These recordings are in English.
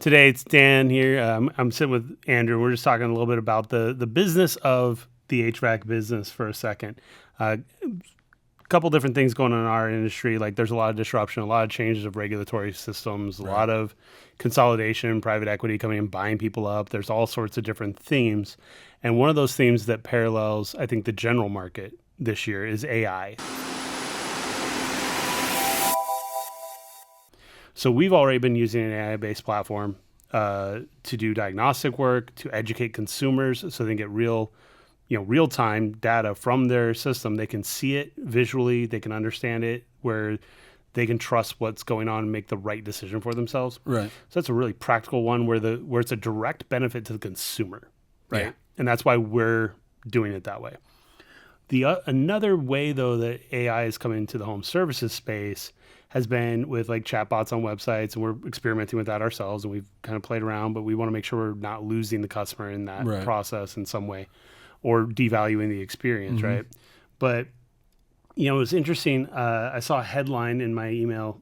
Today it's Dan here. I'm sitting with Andrew. We're just talking a little bit about the business of the HVAC business for a second. A couple different things going on in our industry. Like there's a lot of disruption, a lot of changes of regulatory systems, a lot of consolidation, private equity coming and buying people up. There's all sorts of different themes. And one of those themes that parallels, I think, the general market this year is AI. So we've already been using an AI-based platform to do diagnostic work, to educate consumers so they can get real-time data from their system. They can see it visually, they can understand it, where they can trust what's going on and make the right decision for themselves. Right. So that's a really practical one where it's a direct benefit to the consumer, right? Yeah. And that's why we're doing it that way. Another way, though, that AI is coming into the home services space has been with like chatbots on websites, and we're experimenting with that ourselves, and we've kind of played around, but we want to make sure we're not losing the customer in that process in some way or devaluing the experience, right? But, it was interesting. I saw a headline in my email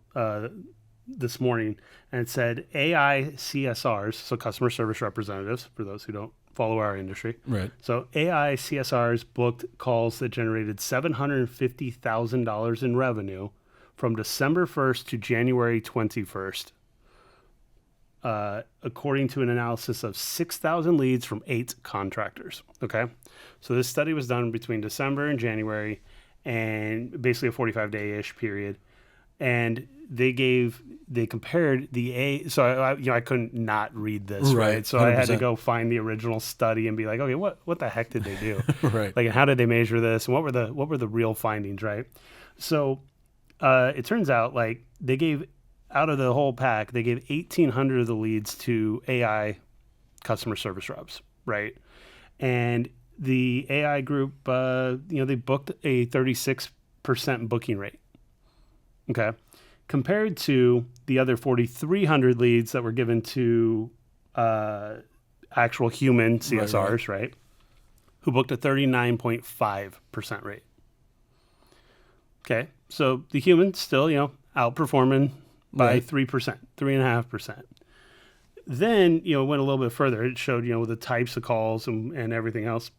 this morning, and it said AI CSRs, so customer service representatives, for those who don't follow our industry. Right. So AI CSRs booked calls that generated $750,000 in revenue from December 1st to January 21st, according to an analysis of 6,000 leads from 8 contractors. Okay. So this study was done between December and January, and basically a 45-day-ish period. And they compared so I couldn't not read this, right? So 100%. I had to go find the original study and be like, okay, what the heck did they do? Right. Like, how did they measure this? And what were the real findings, right? So it turns out, like, they gave, out of the whole pack, they gave 1,800 of the leads to AI customer service reps, right? And the AI group, they booked a 36% booking rate, okay? Compared to the other 4,300 leads that were given to actual human CSRs, right? Who booked a 39.5% rate. Okay, so the humans still, outperforming by 3%, 3.5%. Then, went a little bit further. It showed, the types of calls and everything else.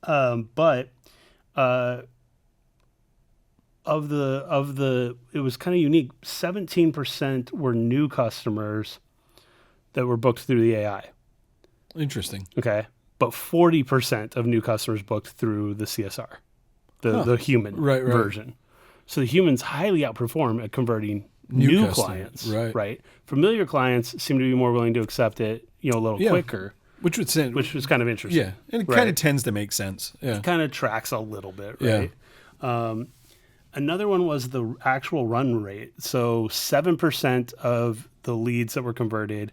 But it was kind of unique. 17% were new customers that were booked through the AI. Interesting. Okay, but 40% of new customers booked through the CSR. The human version. So the humans highly outperform at converting new clients. Right. Familiar clients seem to be more willing to accept it, a little quicker. Which was kind of interesting. Yeah, and it kind of tends to make sense. Yeah. It kind of tracks a little bit, right? Yeah. Another one was the actual run rate. So 7% of the leads that were converted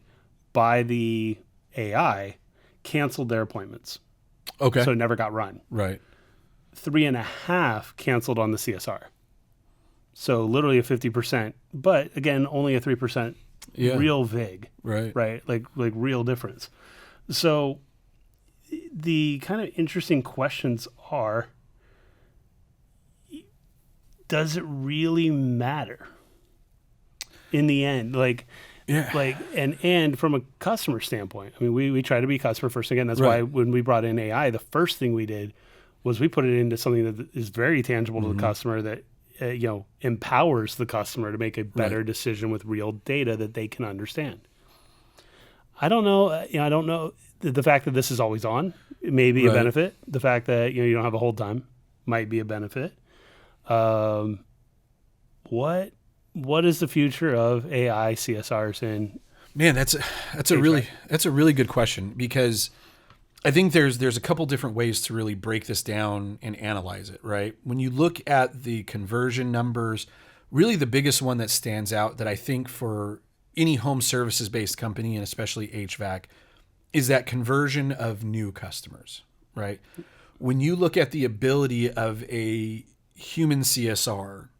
by the AI canceled their appointments. Okay. So it never got run. Right. 3.5 canceled on the CSR. So literally a 50%, but again, only a 3% real VIG. Right. Like real difference. So the kind of interesting questions are, does it really matter in the end? And from a customer standpoint, I mean, we try to be customer first. Again, that's why when we brought in AI, the first thing we did was we put it into something that is very tangible to the customer, that empowers the customer to make a better decision with real data that they can understand. I don't know. I don't know. The fact that this is always on, it may be a benefit. The fact that you don't have a hold time might be a benefit. What is the future of AI CSRs in? Man, that's a really good question, because I think there's a couple different ways to really break this down and analyze it, right? When you look at the conversion numbers, really the biggest one that stands out that I think for any home services based company, and especially HVAC, is that conversion of new customers, right? When you look at the ability of a human CSR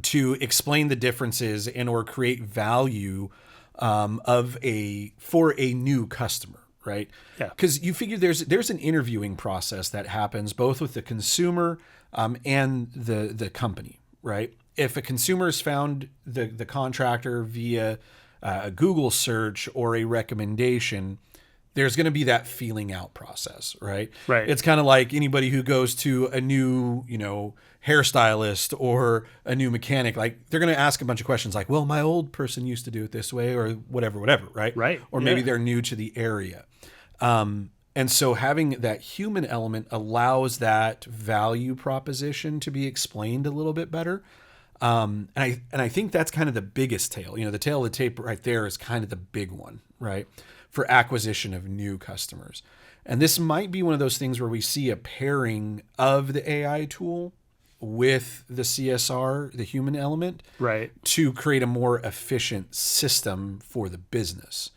to explain the differences and or create value for a new customer, right? Yeah. Because you figure there's an interviewing process that happens both with the consumer and the company, right? If a consumer has found the contractor via a Google search or a recommendation, there's going to be that feeling out process, right? Right. It's kind of like anybody who goes to a new, hairstylist or a new mechanic, like they're going to ask a bunch of questions like, well, my old person used to do it this way or whatever, right? Right. Or maybe they're new to the area. And so having that human element allows that value proposition to be explained a little bit better. And I think that's kind of the biggest tail. The tail of the tape right there is kind of the big one, right? For acquisition of new customers. And this might be one of those things where we see a pairing of the AI tool with the CSR, the human element, Right. to create a more efficient system for the business.